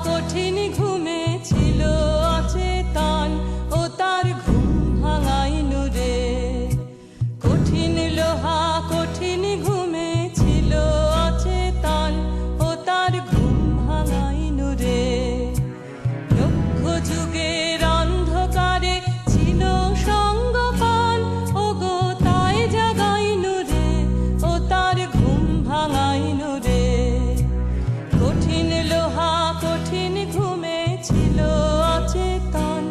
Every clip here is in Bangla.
কঠিন ঘুমে ছিল অচেতন, ও তার ঘুম ভাঙাইনু রে। কঠিন লোহা কঠিন ঘুমে ছিল অচেতন, ও তার ঘুম ভাঙাইনু রে। লক্ষ যুগের অন্ধকারে ছিল সঙ্গপান, ও গো তাই জাগাইনু রে, ও তার ঘুম ভাঙাইনু রে। কঠিন লোহা কঠিন ঘুমে ছিল অচেতন,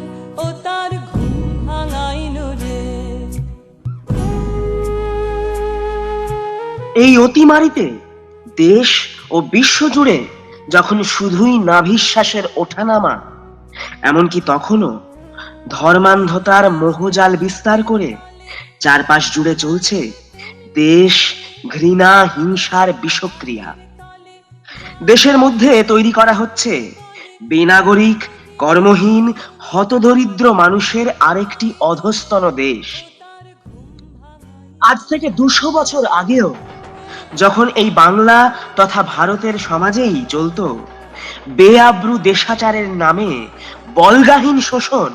ও তার ঘুম ভাঙাইনু রে। এই অতিমারিতে দেশ ও বিশ্ব জুড়ে যখন শুধুই নাভিশ্বাসের ওঠানামা, এমনকি তখনও ধর্মান্ধতার মোহজাল বিস্তার করে চারপাশ জুড়ে চলছে দেশ ঘৃণা হিংসার বিষক্রিয়া। দেশের মধ্যে তৈরি করা হচ্ছে বেনাগরিক কর্মহীন হতদরিদ্র মানুষের আরেকটি অধস্তন দেশ। আজ থেকে 200 বছর আগেও যখন এই বাংলা তথা ভারতের সমাজেই চলতো বেআব্রু দেশাচারের নামে বল্গাহীন শোষণ,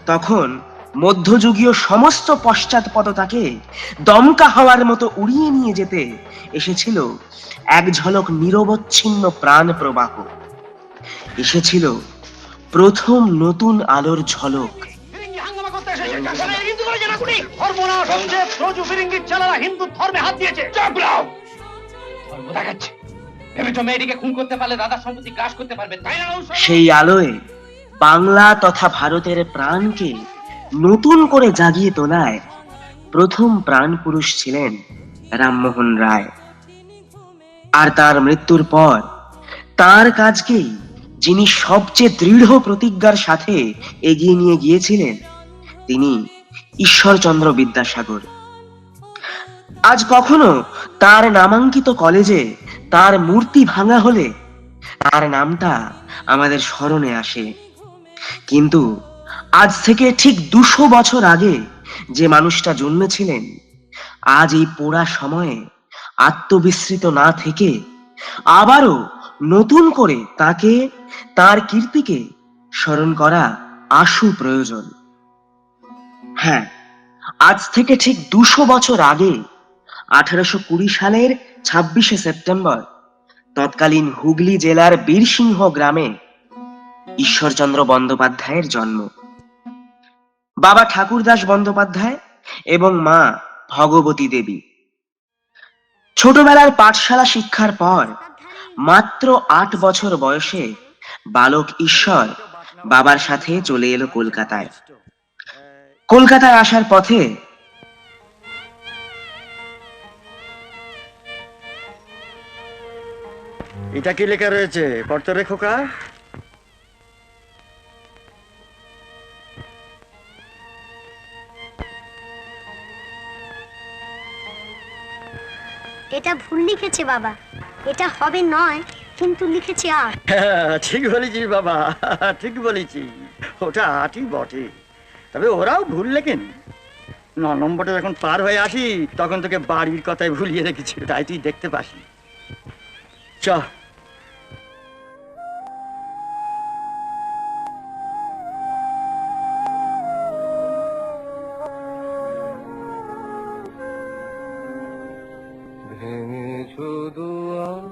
তখন মধ্যযুগীয় সমস্ত পশ্চাৎপদতাকে দমকা হওয়ার মতো উড়িয়ে নিয়ে যেতে এসেছিল এক ঝলক নিরবচ্ছিন্ন প্রাণ প্রবাহ। এসেছিল প্রথম নতুন আলোর ঝলক। হিন্দু ধর্মে হাত দিয়েছে। মেয়েটিকে খুন করতে পারলে দাদার সম্পত্তি গ্রাস করতে পারবে, তাই না? সেই আলোয় বাংলা তথা ভারতের প্রাণকে নতুন করে জাগিয়ে তোলায় প্রথম প্রাণ পুরুষ ছিলেন রামমোহন রায়। আর তার মৃত্যুর পর তার কাজকেই যিনি সবচেয়ে দৃঢ় প্রতিজ্ঞার সাথে এগিয়ে নিয়ে গিয়েছিলেন, তিনি ঈশ্বরচন্দ্র বিদ্যাসাগর। আজ কখনো তার নামাঙ্কিত কলেজে তার মূর্তি ভাঙা হলে তার নামটা আমাদের স্মরণে আসে। কিন্তু আজ থেকে ঠিক 200 বছর আগে যে মানুষটা জন্মেছিলেন, আজ এই পোড়া সময়ে আত্মবিস্মৃত না থেকে আবারও নতুন করে তাকে, তার কীর্তিকে স্মরণ করা আশু প্রয়োজন। হ্যাঁ, আজ থেকে ঠিক 200 বছর আগে 1820 সালের 26শে সেপ্টেম্বর তৎকালীন হুগলি জেলার বীরসিংহ গ্রামে ঈশ্বরচন্দ্র বন্দ্যোপাধ্যায়ের জন্ম। বাবা ঠাকুরদাস বন্দ্যোপাধ্যায় এবং মা ভগবতী দেবী। ছোটবেলার পাঠশালা শিক্ষার পর মাত্র 8 বছর বয়সে বালক ঈশ্বর বাবার সাথে চলে এলো কলকাতায়। কলকাতায় আসার পথে এটা কি লেখা রয়েছে পড়তে রে খোকা? এটা ভুল লিখেছে বাবা, এটা হবে নয় কিন্তু লিখেছে আট। ঠিক বলেছিস বাবা, ঠিক বলেছিস, ওটা আটই বটে। তবে ওরাও ভুল লেখেন। 9 নম্বরটা যখন পার হয়ে আসি তখন তোকে বাড়ির কথায় ভুলিয়ে রেখেছি, তাই তুই দেখতে পাসনি। চ ভেঙেছো দুয়ার,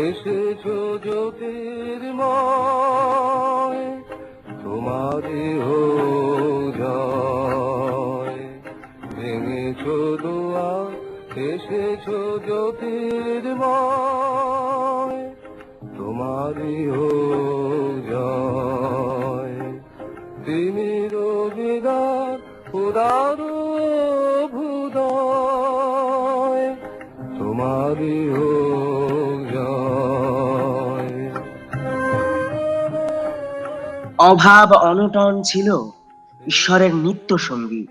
এসেছো জ্যোতির্ময়, তোমারই হোক জয়। ভেঙেছো দুয়ার, এসেছো জ্যোতির্ময়, তোমারই হোক জয়। তিনি রবিদার উদার ভুদয়, তোমারই হোক জয়। অভাব অনটন ছিল ঈশ্বরের নিত্য সঙ্গী।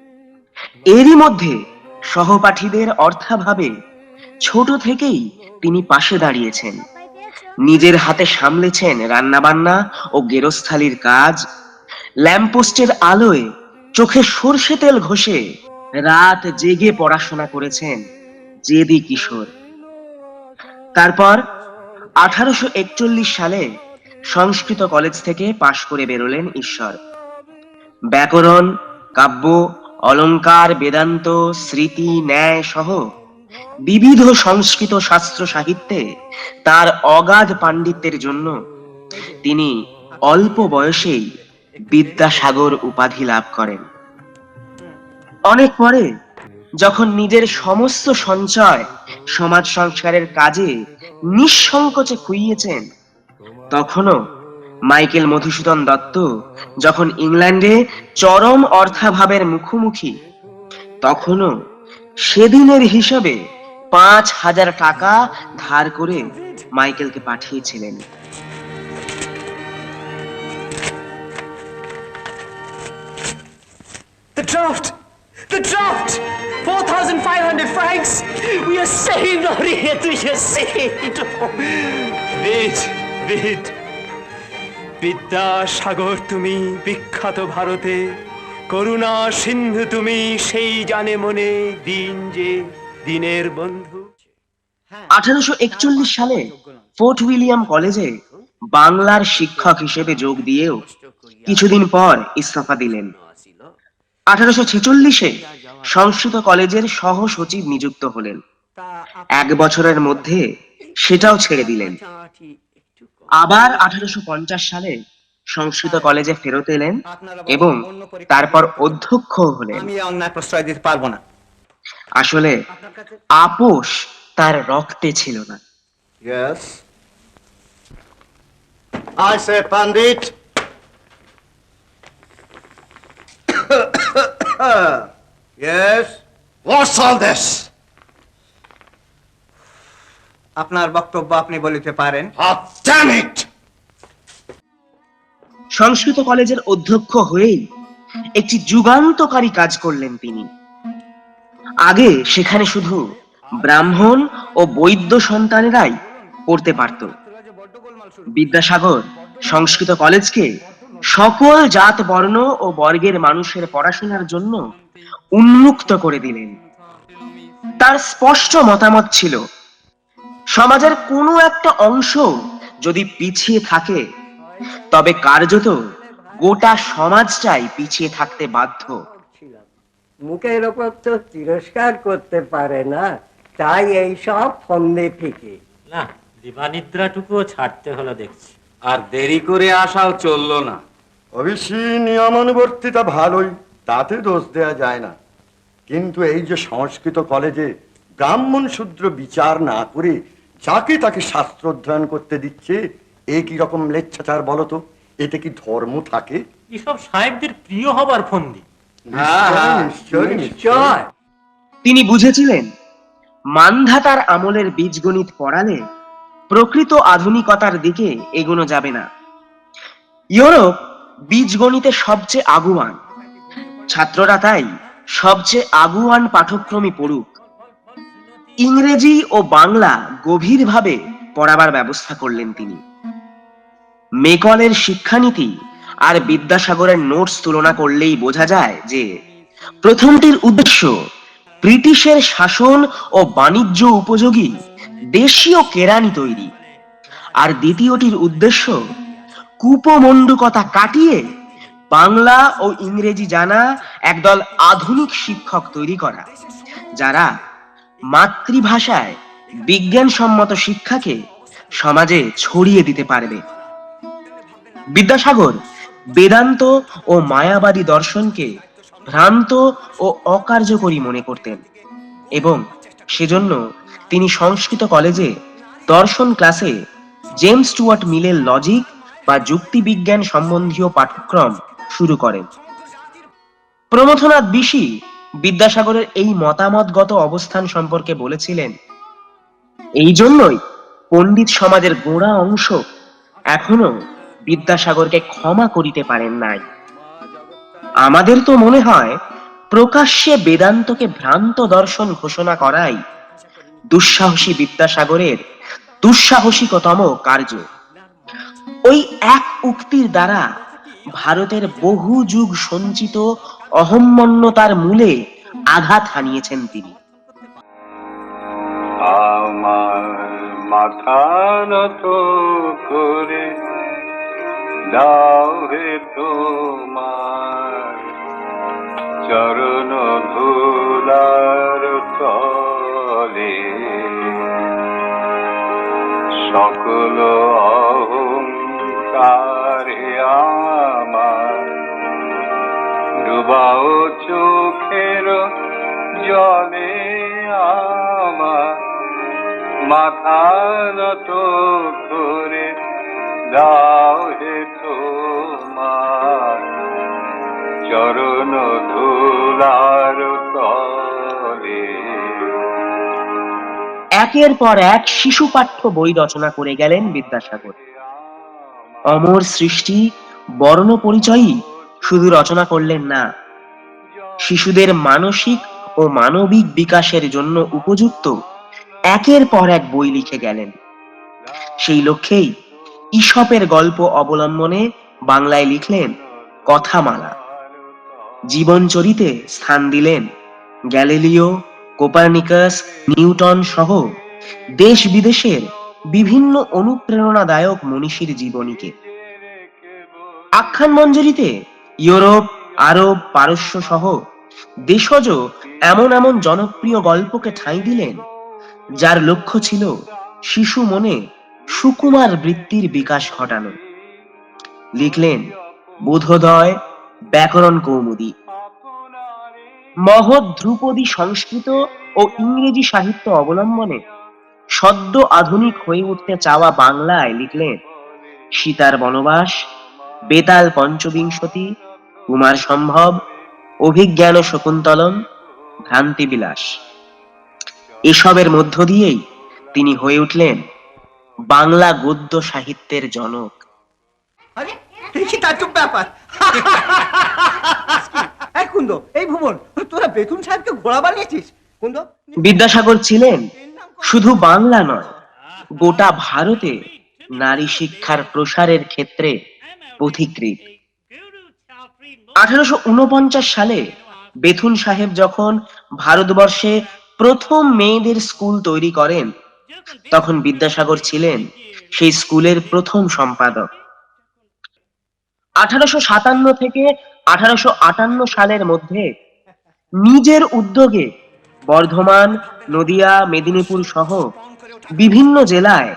এরই মধ্যে সহপাঠীদের অর্থাভাবে ছোট থেকেই তিনি পাশে দাঁড়িয়েছেন। নিজের হাতে সামলেছেন রান্নাবান্না ও গেরস্থালির কাজ। ল্যাম্পপোস্টের আলোয় চোখে সর্ষে তেল ঘষে রাত জেগে পড়াশোনা করেছেন জেদি কিশোর। তারপর 1841 সালে সংস্কৃত কলেজ থেকে পাশ করে বেরোলেন ঈশ্বর। ব্যাকরণ, কাব্য, অলঙ্কার, বেদান্ত, স্মৃতি, ন্যায় সহ বিবিধ সংস্কৃত শাস্ত্র সাহিত্যে তার অগাধ পাণ্ডিত্যের জন্য তিনি অল্প বয়সেই বিদ্যাসাগর উপাধি লাভ করেন। অনেক পরে যখন নিজের সমস্ত সঞ্চয় সমাজ সংস্কারের কাজে নিঃসংকোচে খুইয়েছেন, তখনও মাইকেল মধুসূদন দত্ত যখন ইংল্যান্ডে চরম অর্থাভাবের মুখোমুখি, তখনও সেদিনের হিসাবে 5,000 টাকা ধার করে মাইকেলকে পাঠিয়েছিলেন। The draft! The draft! 4,500 francs! We are saved, Henriette! We are saved! বেদ বেদ বিদ্যাসাগর তুমি বিখ্যাত ভারতে, করুণা সিন্ধু তুমি সেই জানে মনে, দিন যে দিনের বন্ধু। 1841 সালে ফোর্ট উইলিয়াম কলেজে বাংলার শিক্ষক হিসেবে যোগ দিয়েও কিছুদিন পর ইস্তফা দিলেন। 1846-এ সংস্কৃত কলেজের সহ সচিব নিযুক্ত হলেন। 1 বছরের মধ্যে সেটাও ছেড়ে দিলেন। আবার 1850 সালে সংস্কৃত কলেজে ফেরত এলেন এবং তারপর অধ্যক্ষ হলেন। আমি অন্যায় প্রশ্রয় দিতে পারবো না। আসলে আপোষ তার রক্তে ছিল না। Yes. I say, Pandit. Yes. What's all this? আপনার বক্তব্য আপনি বলিতে পারেন। Oh, damn it! সংস্কৃত কলেজের অধ্যক্ষ হয়েই একটি যুগান্তকারী কাজ করলেন তিনি। আগে সেখানে শুধু ব্রাহ্মণ ও বৈদ্য সন্তানেরাই পড়তে পারত। বিদ্যাসাগর সংস্কৃত কলেজকে সকল জাত বর্ণ ও বর্গের মানুষের পড়াশোনার জন্য উন্মুক্ত করে দিলেন। তার স্পষ্ট মতামত ছিল, সমাজের কোনো একটা অংশ যদি পিছিয়ে থাকে, তবে কার্যত গোটা সমাজটাই পিছিয়ে থাকতে বাধ্য। মুখের ওপর তো তিরস্কার করতে পারে না, তাই এই সব ফন্দে ফিকে। না, দিবানিদ্রাটুকুও ছাড়তে হলো দেখছি। আর দেরি করে আসাও চললো না। অবশ্যই নিয়মানুবর্তিতা ভালোই, তাতে দোষ দেয়া যায় না, কিন্তু এই যে সংস্কৃত কলেজে ব্রাহ্মণ শূদ্র বিচার না করে যাকে তাকে শাস্ত্র অধ্যয়ন করতে দিচ্ছে, এ কি রকম লেচ্ছাচার বলতো? এতে কি ধর্ম থাকে? এসব সাহেবদের প্রিয় হবার ফন্দি। নিশ্চয় নিশ্চয়। তিনি বুঝেছিলেন, মান্ধাতার আমলের বীজগণিত পড়ালে প্রকৃত আধুনিকতার দিকে এগোনো যাবে না। ইউরোপ বীজগণিতে সবচেয়ে আগুয়ান, ছাত্ররা তাই সবচেয়ে আগুয়ান পাঠ্যক্রমই পড়ুক। ইংরেজি ও বাংলা গভীরভাবে পড়াবার ব্যবস্থা করলেন তিনি। মেকলের শিক্ষানীতি আর বিদ্যাসাগরের নোটস তুলনা করলেই বোঝা যায় যে প্রথমটির উদ্দেশ্য ব্রিটিশের শাসন ও বাণিজ্য উপযোগী দেশীয় কেরানি তৈরি, আর দ্বিতীয়টির উদ্দেশ্য কূপমণ্ডুকতা কাটিয়ে বাংলা ও ইংরেজি জানা একদল আধুনিক শিক্ষক তৈরি করা, যারা মাতৃভাষায় বিজ্ঞানসম্মত শিক্ষাকে সমাজে ছড়িয়ে দিতে পারবে। বিদ্যাসাগর বেদান্ত ও মায়াবাদী দর্শনকে ভ্রান্ত ও অকার্যকরী মনে করতেন এবং সেজন্য তিনি সংস্কৃত কলেজে দর্শন ক্লাসে জেমস স্টুয়ার্ট মিলের লজিক বা যুক্তিবিজ্ঞান সম্বন্ধীয় পাঠ্যক্রম শুরু করেন। প্রমথনাথ বিশি বিদ্যাসাগরের এই মতামতগত অবস্থান সম্পর্কে বলেছিলেন, এই জন্যই পণ্ডিত সমাজের গোড়া অংশ এখনো বিদ্যাসাগরকে ক্ষমা করিতে পারেন নাই। আমাদের তো মনে হয় প্রকাশ্যে বেদান্তকে ভ্রান্ত দর্শন ঘোষণা করাই দুঃসাহসী বিদ্যাসাগরের দুঃসাহসিকতম কার্য। ওই এক উক্তির দ্বারা ভারতের বহু যুগ সঞ্চিত অহম্মন্যতার মূলে আঘাত হানিয়েছেন তিনি। আমার মাথা নত করে দাও হে তোমার চরণ ধুলার তলে সকল অহংকারে আমার ডুবাও চোখের জলে আমার মাথা নত করে দাও হে তোমার চরণ ধুলার তলে। একের পর এক শিশু পাঠ্য বই রচনা করে গেলেন বিদ্যাসাগর। অমর সৃষ্টি বর্ণ পরিচয়ই শুধু রচনা করলেন না, শিশুদের মানসিক ও মানবিক বিকাশের জন্য উপযুক্ত একের পর এক বই লিখে গেলেন। সেই লক্ষ্যেই ঈশপের গল্প অবলম্বনে বাংলায় লিখলেন কথামালা। জীবনচরিতে স্থান দিলেন গ্যালিলিও, কোপার্নিকাস, নিউটন সহ দেশ বিদেশের বিভিন্ন অনুপ্রেরণাদায়ক মনীষীর জীবনীকে। আখ্যান মঞ্জরিতে ইউরোপ, আরব, পারস্য সহ দেশজ এমন এমন জনপ্রিয় গল্পকে ঠাঁই দিলেন যার লক্ষ্য ছিল শিশু মনে সুকুমার বৃত্তির বিকাশ ঘটানো। লিখলেন বোধোদয়, ব্যাকরণ কৌমুদী। মহৎ ধ্রুপদী সংস্কৃত ও ইংরেজি সাহিত্য অবলম্বনে সদ্য আধুনিক হয়ে উঠতে চাওয়া বাংলায় লিখলেন সীতার বনবাস, বেতাল পঞ্চবিংশতি, কুমার সম্ভব, অভিজ্ঞান শকুন্তলম, ভ্রান্তিবিলাস। এসবের মধ্য দিয়েই তিনি হয়ে উঠলেন বাংলা গদ্য সাহিত্যের জনক। আরে দেখি তাজ্জব ব্যাপার। এই কুন্দ, এই ভুবন, তোরা বেতুন সাহেবকে ঘোড়া বানিয়েছিস? কুন্দ, বিদ্যাসাগর ছিলেন শুধু বাংলা নয়, গোটা ভারতে নারী শিক্ষার প্রসারের ক্ষেত্রে পথিকৃৎ। 1849 সালে বেথুন সাহেব যখন ভারতবর্ষে প্রথম মেয়েদের স্কুল তৈরি করেন, তখন বিদ্যাসাগর ছিলেন সেই স্কুলের প্রথম সম্পাদক। 1857 থেকে 1858 সালের মধ্যে নিজের উদ্যোগে বর্ধমান, নদিয়া, মেদিনীপুর সহ বিভিন্ন জেলায়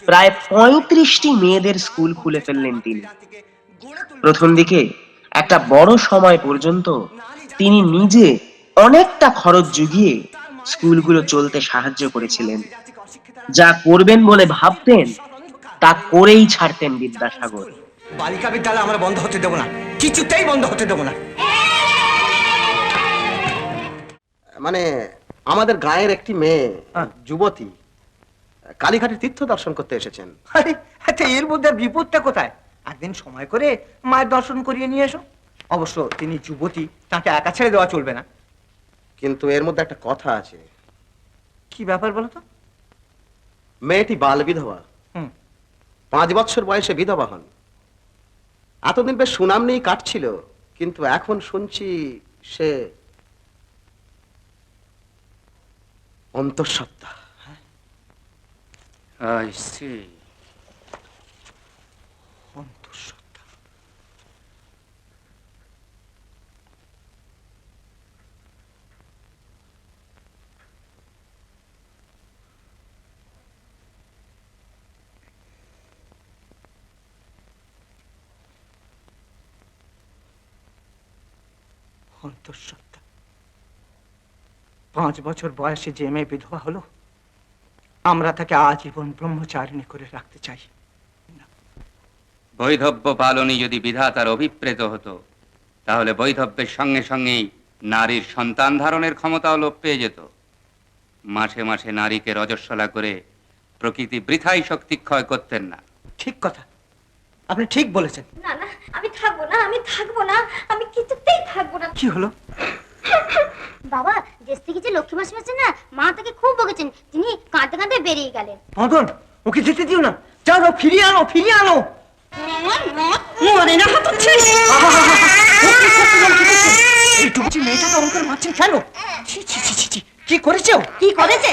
প্রায় 35টি মেয়েদের স্কুল খুলে ফেললেন তিনি। প্রথম দিকে একটা বড় সময় পর্যন্ত তিনি নিজে অনেকটা খরচ জুগিয়ে স্কুলগুলো চলতে সাহায্য করেছিলেন। যা করবেন বলে ভাবতেন তা করেই ছাড়তেন বিদ্যাসাগর। বালিকা বিদ্যালয় আমরা বন্ধ হতে দেবো না, কিছুতেই বন্ধ হতে দেবো না। মানে আমাদের গায়ের একটি মেয়ে যুবতী কালীঘাটের তীর্থ দর্শন করতে এসেছেন। আচ্ছা, এর মধ্যে বিপদটা কোথায়? একদিন সময় করে মায়ের দর্শন করিয়ে নিয়ে এসো। অবশ্য তিনি যুবতী, তাকে একা ছেড়ে দেওয়া চলবে না। কিন্তু এর মধ্যে একটা কথা আছে। কি ব্যাপার বলো তো? মেয়েটি বাল বিধবা, 5 বছর বয়সে বিধবা হন। এতদিন বেশ সুনাম নিয়েই কাটছিল, কিন্তু এখন শুনছি সে অন্তঃসত্ত্বা। অন্তঃসত্ত্বা। অন্তঃসত্ত্বা। 5 বছর বয়সে যে মেয়ে বিধবা হলো, আমরা তাকে আজীবন ব্রহ্মচারিণী করে রাখতে চাই। বৈধব্য পালনই যদি বিধাতার অভিপ্রেত হতো, তাহলে বৈধব্যের সঙ্গে সঙ্গেই নারীর সন্তান ধারণের ক্ষমতাও লোপ পেয়ে যেত। মাসে মাসে নারীকে রজস্বলা করে প্রকৃতি বৃথাই শক্তি ক্ষয় করতেন না। ঠিক কথা, আপনি ঠিক বলেছেন। না না, আমি থাকবো না, আমি থাকবো না, আমি কিছুতেই থাকবো না। কি হলো? বাবা, দেশ থেকে যে লক্ষ্মী মাসি আছে না, মা তাকে খুব বকেছেন, তিনি কাঁদতে কাঁদতে বেরিয়ে গেলেন। মদন, ওকে যেতে দিও না, চলো ফিরিয়ে আনো, ফিরিয়ে আনো। মরে না হতচ্ছিস। এই টুকছি মেয়েটাকে অঙ্কের মারছেন কেন? ছি ছি ছি ছি ছি, কি করেছো? কি করেছে?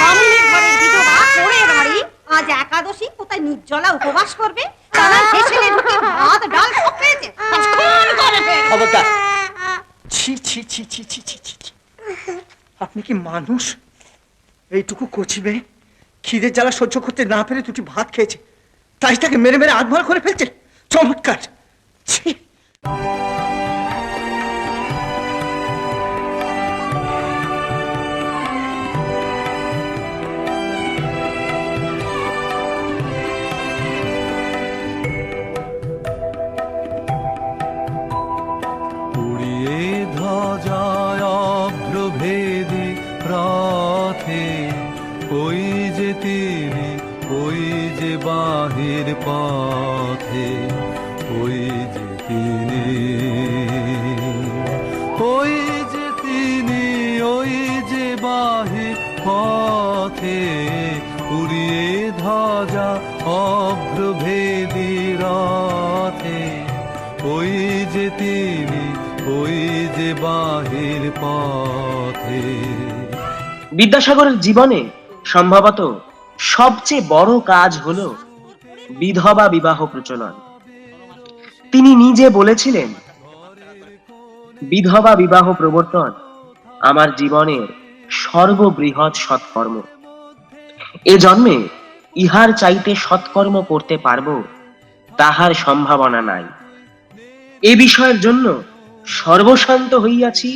বামুনের ঘরের বিধবা পড়ে বাড়ি, আজ একাদশী, কোথায় নির্জলা উপবাস করবে, তারা হেসেলে ঢুকে ভাত ডাল সব পেয়েছে খুন করে ফেল। খবরদার। ছি ছি ছি ছি ছি ছি ছি ছি। আপনি কি মানুষ? এইটুকু কচিবে খিদের জ্বালা সহ্য করতে না পেরে দুটি ভাত খেয়েছে, তাই তাকে মেরে মেরে আধমরা করে ফেলছে। চমৎকার। ছি। উড়িয়ে ধ্বজায় অভ্রভেদী রথে, ওই যে তিনি, ওই যে বাহির পথে, ওই যে তিনি, ওই যে তিনি, ওই যে বাহির পথে, উড়িয়ে ধ্বজা অভ্রভেদী রথে, ওই যে তিনি, ওই যে বাহির পথে। বিদ্যাসাগরের জীবনে সম্ভবত সবচেয়ে বড় কাজ হলো বিধবা বিবাহ প্রচলন। তিনি নিজে বলেছিলেন, বিধবা বিবাহ প্রবর্তন আমার জীবনের সর্ববৃহৎ সৎকর্ম। এ জন্মে ইহার চাইতে সৎকর্ম করতে পারবো তাহার সম্ভাবনা নাই। এ বিষয়ের জন্য সর্বশান্ত হইয়াছি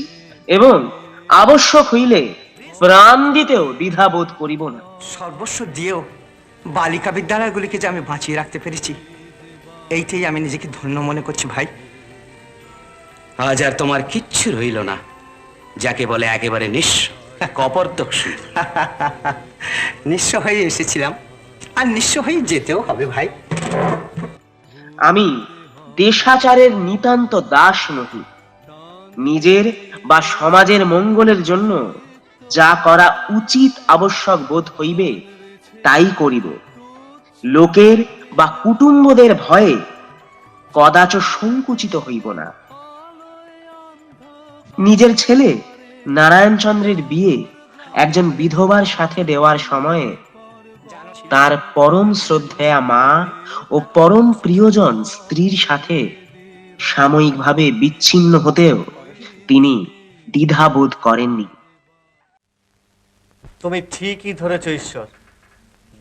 এবং আবশ্যক হইলে প্রাণ দিতেও দ্বিধাবোধ করিব না। সর্বস্ব দিয়েও বালিকা বিদ্যালয়গুলিকে যে আমি বাঁচিয়ে রাখতে পেরেছি, এইটাই আমি নিজেকে ধন্য মনে করছি ভাই। আজ আর তোমার কিচ্ছু রইল না, যাকে বলে একেবারে নিঃস্ব, কপর্দক্ষী। নিঃস্ব হয়ে এসেছিলাম আর নিঃস্ব হয়ে যেতেও হবে ভাই। আমি দেশাচারের নিতান্ত দাস নহি। নিজের বা সমাজের মঙ্গলের জন্য যা করা উচিত আবশ্যক বোধ হইবে তাই করিব। লোকের বা কুটুম্বদের ভয়ে কদাচ সংকুচিত হইব না। নিজের ছেলে নারায়ণচন্দ্রের বিয়ে একজন বিধবার সাথে দেওয়ার সময়ে তার পরম শ্রদ্ধেয়া মা ও পরম প্রিয়জন স্ত্রীর সাথে সাময়িকভাবে বিচ্ছিন্ন হতেও তিনি দ্বিধাবোধ করেননি। তুমি ঠিকই ধরেছ ঈশ্বর,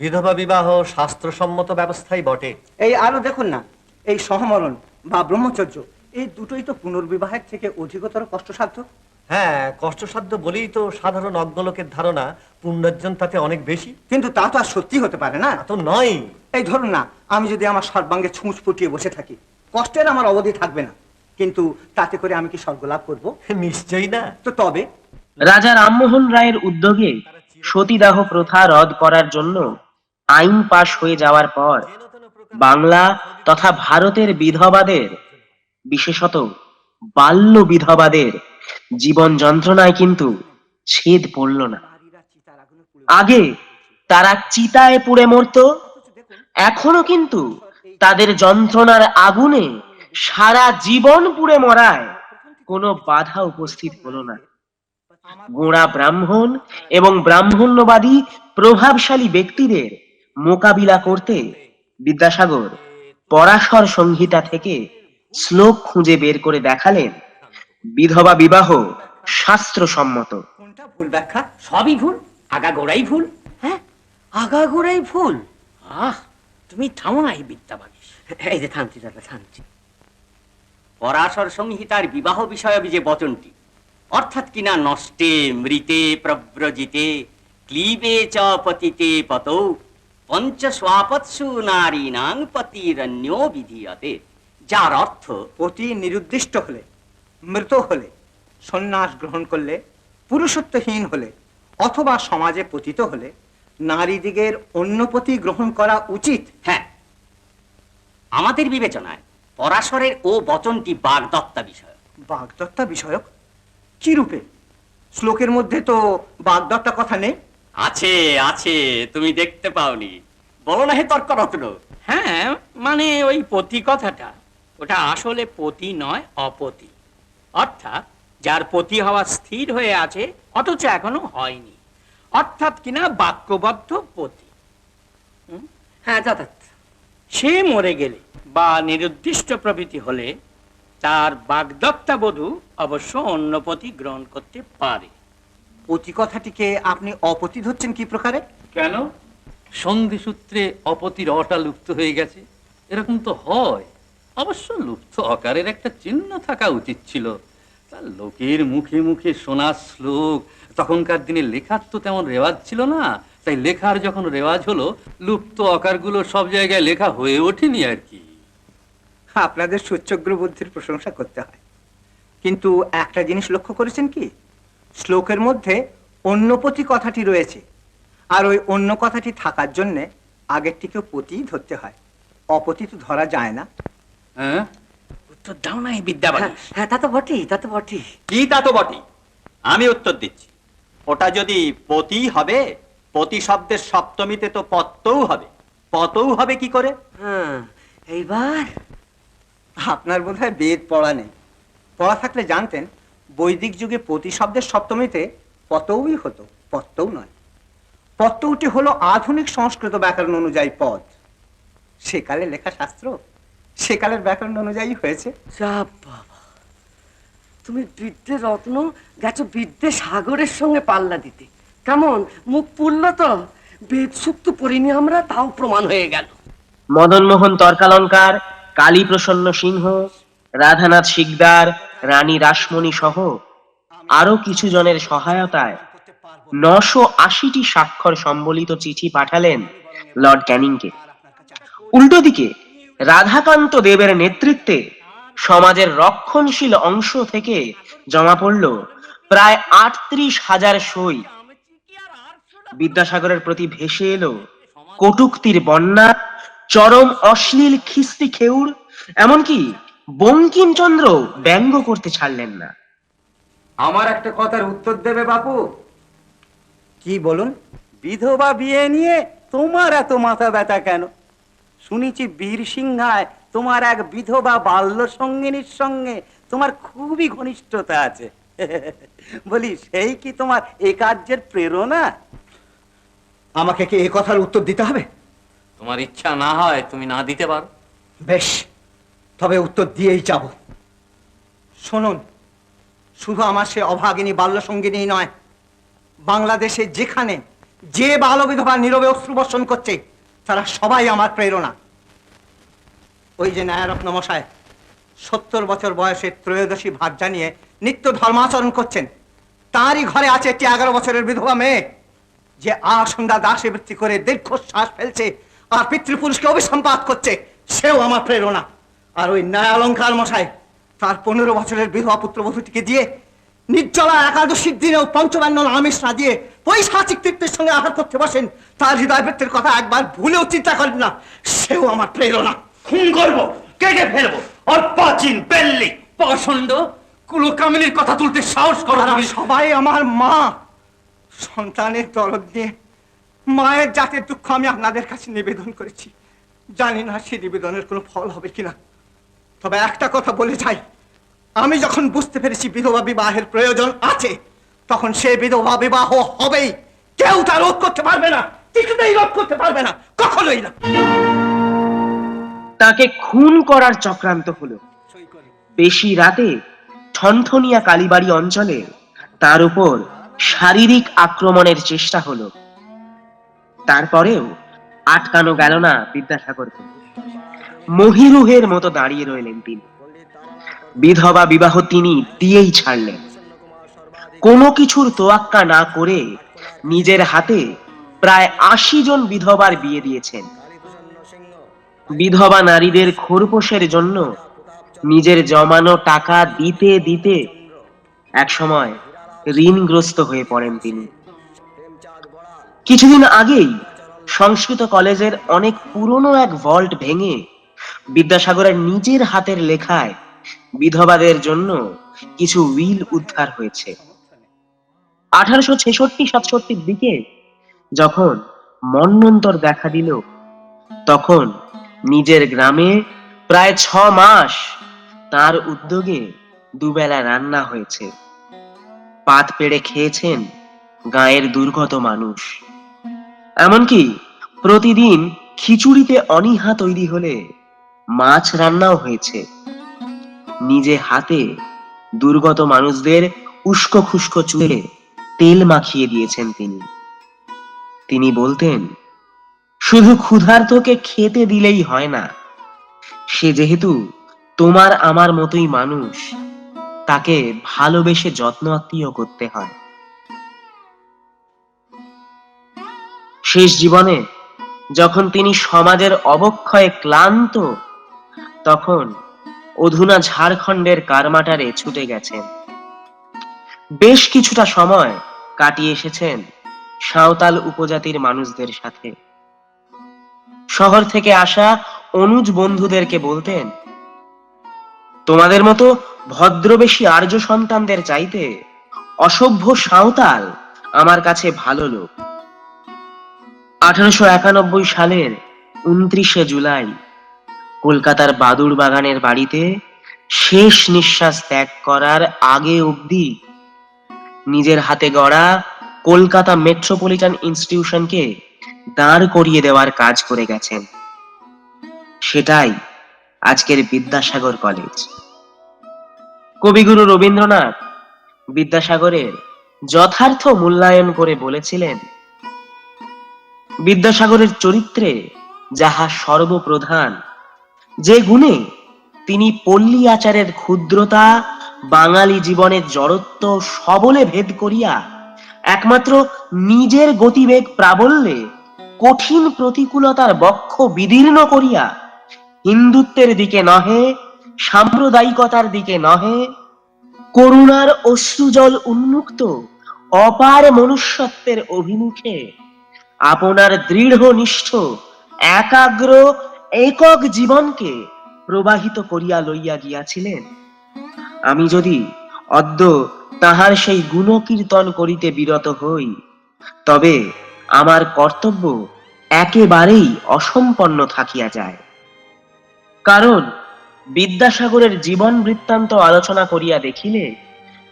বিধবা বিবাহ শাস্ত্রসম্মত ব্যবস্থাই বটে। এই আরো দেখুন না, এই সহমরণ বা ব্রহ্মচর্য, এই দুটোই তো পুনর্বিবাহের থেকে অধিকতর কষ্টসাধ্য। হ্যাঁ, কষ্টসাধ্য বলেই তো সাধারণ অজ্ঞলোকের ধারণা পুণ্যার্জন তাতে অনেক বেশি। কিন্তু তা তো আর সত্যি হতে পারে না। তো নয়। এই ধরুন না, আমি যদি আমার সর্বাঙ্গে ছুঁচ ফুটিয়ে বসে থাকি, কষ্টের আমার অবধি থাকবে না, কিন্তু তাতে করে আমি কি স্বর্গ লাভ করবো? নিশ্চয়ই না। তো তবে রাজা রামমোহন রায়ের উদ্যোগে সতীদাহ প্রথা রদ করার জন্য আইন পাশ হয়ে যাওয়ার পর বাংলা তথা ভারতের বিধবাদের, বিশেষত বাল্য বিধবাদের জীবন যন্ত্রণায় কিন্তু ছেদ পড়ল না। আগে তারা চিতায় পুড়ে মরত, এখনো কিন্তু তাদের যন্ত্রণার আগুনে সারা জীবন পুড়ে মরায় কোনো বাধা উপস্থিত হলো না। গোঁড়া ব্রাহ্মণ এবং ব্রাহ্মণ্যবাদী প্রভাবশালী ব্যক্তিদের মোকাবিলা করতে বিদ্যাসাগর পরাশর সংহিতা থেকে শ্লোক খুঁজে বের করে দেখালেন বিধবা বিবাহ শাস্ত্রসম্মত। ভুল ব্যাখ্যা? সবই ভুল, আগাগোড়াই ভুল। হ্যাঁ, আগাগোড়াই ভুল। আহ, তুমি থামো না এই বিদ্যাবাগী। এই যে থামছি দাদা, থামছি। পরাশর সংহিতার বিবাহ বিষয়ক যে বচনটি, অর্থাৎ কিনা নষ্টে মৃতে প্রব্রজিতে ক্লীবে চ পতিতে পতৌ পঞ্চস্বাপৎসু নারীনাং পতিরন্যো বিধীয়তে, যার অর্থ পতি নিরুদ্দিষ্ট হলে, মৃত হলে, সন্ন্যাস গ্রহণ করলে, পুরুষত্বহীন হলে অথবা সমাজে পতিত হলে নারীদিগের অন্য পতি গ্রহণ করা উচিত। হ্যাঁ, আমাদের বিবেচনায় পরাশরের ও বচনটি বাগদত্তা বিষয়ক। বাগদত্তা বিষয়ক? কি রূপে? শ্লোকের মধ্যে তো বাগদত্তা কথা নেই। আছে আছে, তুমি দেখতে পাওনি। বলো না হে তর্করত্ন। হ্যাঁ, মানে ওই পতি কথাটা, ওটা আসলে পতি নয়, অপতি। অর্থাৎ যার পতি হওয়া স্থির হয়ে আছে অথচ এখনো হয়নি, অর্থাৎ কিনা বাক্যবদ্ধ পতি। হ্যাঁ, যথার্থ। সে মরে গেলে বা নিরুদ্দিষ্ট প্রভৃতি হলে তার বাগদত্তা বধূ অবশ্য অন্য পতি গ্রহণ করতে পারে। পতি কথাটিকে আপনি অপতি ধরছেন কি প্রকারে? কেন? সন্ধি সূত্রে অপতির অটা লুপ্ত হয়ে গেছে, এরকম তো হয়। অবশ্য লুপ্ত অকারের একটা চিহ্ন থাকা উচিত ছিল। তার লোকের মুখে মুখে শোনা শ্লোক, তখনকার দিনে লেখার তো তেমন রেওয়াজ ছিল না, তাই লেখার যখন রেওয়াজ হলো লুপ্ত অকারগুলো সব জায়গায় লেখা হয়ে ওঠেনি আর কি। আপনাদের সুচগ্র বুদ্ধির প্রশংসা করতে হয়, কিন্তু একটা জিনিস লক্ষ্য করেছেন কি, শ্লোকের মধ্যে অন্যপতি কথাটি রয়েছে, আর ওই অন্য কথাটি থাকার জন্য আগেরটিকেও পতি ধরতে হয়, অপতি তো ধরা যায় না। হ্যাঁ, উত্তর দাও না এই বিদ্যাবাগীশ। হ্যাঁ, তা তো বটেই, তা তো বটেই। কি তা তো বটেই? আমি উত্তর দিচ্ছি, ওটা যদি পতি হবে, পতি শব্দের সপ্তমীতে তো পত্তও হবে, পতও হবে কি করে? হ্যাঁ, এইবার আপনার বোধহয় বেদ পড়া নেই, পড়া থাকলে জানতেন বৈদিক যুগে পতি শব্দের সপ্তমীতে পতৌই হতো, পত্তৌ নয়। পত্তৌটি হলো আধুনিক সংস্কৃত ব্যাকরণ অনুযায়ী পদ, সেকালে লেখা শাস্ত্র সেকালের ব্যাকরণ অনুযায়ী হয়েছে। বাবা, তুমি বিদ্যে রত্ন গেছো বিদ্যে সাগরের সঙ্গে পাল্লা দিতে। কেমন মুখ পুরল তো? বেদ সুক্ত পড়িনি আমরা, তাও প্রমাণ হয়ে গেল। মদনমোহন তর্কালঙ্কার, কালী প্রসন্ন সিংহ, রাধানাথ শিকদার, রানী রাসমণি সহ আরো কিছু জনের সহায়তায় 980টি স্বাক্ষর সম্বলিত চিঠি পাঠালেন লর্ড ক্যানিংকে। উল্টো দিকে রাধাকান্ত দেবের নেতৃত্বে সমাজের রক্ষণশীল অংশ থেকে জমা পড়ল প্রায় 38,000 সই। বিদ্যাসাগরের প্রতি ভেসে এলো কটূক্তির বন্যা, চরম অশ্লীল খিস্তি খেউর, এমনকি বঙ্কিমচন্দ্র ব্যঙ্গ করতে ছাড়লেন না। আমার একটা কথার উত্তর দেবে বাপু? কি বলুন? বিধবা বিয়ে নিয়ে তোমার এত মাথা ব্যথা কেন? শুনেছি বীরসিংহায় তোমার এক বিধবা বাল্য সঙ্গিনীর সঙ্গে তোমার খুবই ঘনিষ্ঠতা আছে। বলি সেই কি তোমার এ কার্যের প্রেরণা? আমাকে কি এই কথার উত্তর দিতে হবে? তোমার ইচ্ছা না হয় তুমি না দিতে পারো। বেশ, তবে উত্তর দিয়েই যাব। শুনুন, শুধু আমার সে অভাগিনী বাল্য সঙ্গিনী নয়, বাংলাদেশে যেখানে যে বাল বিধবা নীরবে অশ্রু বর্ষণ করছে তারা সবাই আমার প্রেরণা। ওই যে ন্যায়রত্ন মশাই 70 বছর বয়সে ত্রয়োদশী ভাত জানিয়ে নিত্য ধর্মাচরণ করছেন, তারই ঘরে আছে একটি 11 বছরের বিধবা মেয়ে, যে সন্ধ্যা দাসে বৃত্তি করে দীর্ঘশ্বাস ফেলছে আর পিতৃপুরুষকে অভিসম্পাত করছে, সেও আমার প্রেরণা। আর ওই ন্যায়ালঙ্কার মশাই তার 15 বছরের বিধবা পুত্রবধূটিকে দিয়ে নির্জলা একাদশীর দিনেও পঞ্চবান্ন আমিষ না দিয়ে পৈশাচিক তৃপ্তির সঙ্গে আহার করতে বসেন, তার হৃদয় বৃত্তির কথা একবার ভুলেও চিন্তা করেন না, সেও আমার প্রেরণা। খুন করবো, কেটে ফেলবো, অর্পাচীন বেল্লি পাষণ্ড কুলকামিনীর কথা তুলতে সাহস করো? সবাই আমার মা, সন্তানের দরদ নিয়ে মায়ের জাতের দুঃখ আমি আপনাদের কাছে নিবেদন করেছি। জানি না সে নিবেদনের কোনো ফল হবে কিনা, তবে একটা কথা বলে যাই, আমি যখন বুঝতে পেরেছি বিধবা বিবাহের প্রয়োজন আছে, তখন সে বিধবা বিবাহ হবেই। কেউ তা রোধ করতে পারবে না, কিছুতেই রোধ করতে পারবে না, কখনোই না। তাকে খুন করার চক্রান্ত হলো। বেশি রাতে ঠনঠনিয়া কালীবাড়ি অঞ্চলে তার উপর শারীরিক আক্রমণের চেষ্টা হলো। তারপরেও আটকানো গেল না বিদ্যাসাগরকে। মহিরুহের মতো দাঁড়িয়ে রইলেন তিনি। বিধবা বিবাহ তিনি দিয়েই ছাড়লেন। কোনো কিছুর তোয়াক্কা না করে নিজের হাতে প্রায় 80 জন বিধবার বিয়ে দিয়েছেন। বিধবা নারীদের খোরপোশের জন্য নিজের জমানো টাকা দিতে দিতে একসময় ঋণগ্রস্ত হয়ে পড়েন তিনি। কিছুদিন আগেই সংস্কৃত কলেজের অনেক পুরনো এক ভল্ট ভেঙে বিদ্যাসাগরের নিজের হাতের লেখায় বিধবাদের জন্য কিছু উইল উদ্ধার হয়েছে। 1866-67 দিকে যখন মন্বন্তর দেখা দিল, তখন নিজের গ্রামে প্রায় 6 মাস তার উদ্যোগে দুবেলা রান্না হয়েছে। পাত পেড়ে খেয়েছেন গায়ের দুর্গত মানুষ। এমনকি প্রতিদিন খিচুড়িতে অনীহা তৈরি হলে মাছ রান্নাও হয়েছে। নিজে হাতে দুর্গত মানুষদের উস্কো খুস্কো চুলে তেল মাখিয়ে দিয়েছেন তিনি। তিনি বলতেন, শুধু ক্ষুধার্তকে খেতে দিলেই হয় না, সে যেহেতু তোমার আমার মতোই মানুষ, তাকে ভালোবেসে যত্ন আত্মীয় করতে হয়। শেষ জীবনে যখন তিনি সমাজের অবক্ষয়ে ক্লান্ত, তখন অধুনা ঝাড়খণ্ডের কারমাটারে ছুটে গেছেন। বেশ কিছুটা সময় কাটিয়ে এসেছেন সাঁওতাল উপজাতির মানুষদের সাথে। শহর থেকে আসা অনুজ বন্ধুদেরকে বলতেন, তোমাদের মতো ভদ্রবেশী আর্য সন্তানদের চাইতে অসভ্য সাঁওতাল আমার কাছে ভালো লোক। 1891 সালের 29শে জুলাই কলকাতার বাদুড় বাগানের বাড়িতে শেষ নিঃশ্বাস ত্যাগ করার আগে অবধি নিজের হাতে গড়া কলকাতা মেট্রোপলিটন ইনস্টিটিউশনকে দাঁড় করিয়ে দেওয়ার কাজ করে গেছেন। সেটাই আজকের বিদ্যাসাগর কলেজ। কবিগুরু রবীন্দ্রনাথ বিদ্যাসাগরের যথার্থ মূল্যায়ন করে বলেছিলেন, বিদ্যাসাগরের চরিত্রে যাহা সর্বপ্রধান, যে গুণে তিনি পল্লী আচারের ক্ষুদ্রতা, বাঙালি জীবনের জড়ত্ব সবলে ভেদ করিয়া একমাত্র নিজের গতিবেগ প্রাবল্যে কঠিন প্রতিকূলতার বক্ষ বিদীর্ণ করিয়া হিন্দুত্বের দিকে নহে, সাম্প্রদায়িকতার দিকে নহে, করুণার অশ্রুজল উন্মুক্ত অপার মনুষ্যত্বের অভিমুখে আপনার দৃঢ় নিষ্ঠ একাগ্র একক জীবনকে প্রবাহিত করিয়া লইয়া গিয়াছিলেন। আমি যদি অদ্য তাহার সেই গুণকীর্তন করিতে বিরত হই, তবে আমার কর্তব্য একেবারেই অসম্পন্ন থাকিয়া যায়। কারণ বিদ্যাসাগরের জীবন বৃত্তান্ত আলোচনা করিয়া দেখিলে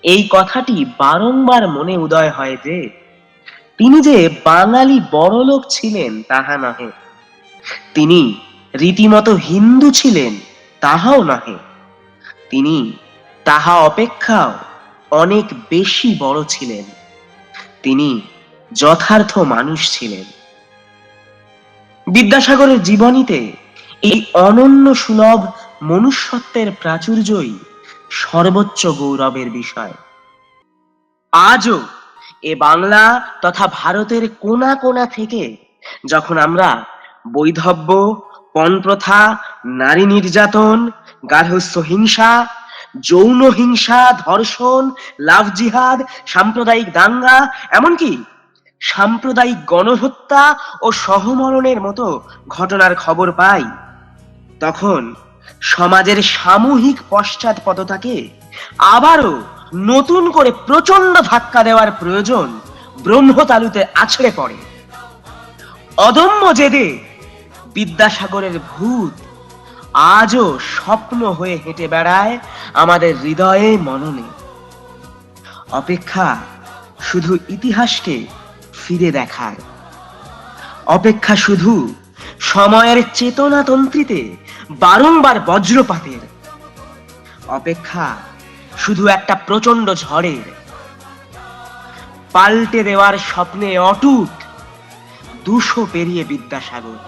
এই কথাটি বারংবার মনে উদয় হয় যে, তিনি যে বাঙালি বড়লোক ছিলেন তাহা নহে, তিনি রীতিমতো হিন্দু ছিলেন তাহাও নহে, তিনি তাহা অপেক্ষাও অনেক বেশি বড় ছিলেন, তিনি যথার্থ মানুষ ছিলেন। বিদ্যাসাগরের জীবনীতে এই অনন্য সুলভ মনুষ্যত্বের প্রাচুর্যই সর্বোচ্চ গৌরবের বিষয়। আজও এ বাংলা তথা ভারতের কোনা কোনা থেকে যখন আমরা বৈধব্য, পণপ্রথা, নারী নির্যাতন, গার্হস্থ্য হিংসা, যৌন হিংসা, ধর্ষণ, লাভ জিহাদ, সাম্প্রদায়িক দাঙ্গা, এমনকি সাম্প্রদায়িক গণহত্যা ও সহমরণের মতো ঘটনার খবর পাই, তখন সমাজের সামূহিক পশ্চাৎপদতাকে আবারও নতুন করে প্রচন্ড ধাক্কা দেওয়ার প্রয়োজন ব্রহ্মতালুতে আছড়ে পড়ে। অদম্য জেদে বিদ্যাসাগরের ভূত আজও স্বপ্ন হয়ে হেঁটে বেড়ায় আমাদের হৃদয়ে মননে। অপেক্ষা শুধু ইতিহাসকে ফিরে দেখার, অপেক্ষা শুধু সময়ের চেতনা তন্ত্রীতে বারংবার বজ্রপাতের, অপেক্ষা শুধু একটা প্রচন্ড ঝড়ের। পাল্টে দেওয়ার স্বপ্নে অটুট 200 পেরিয়ে বিদ্যাসাগর।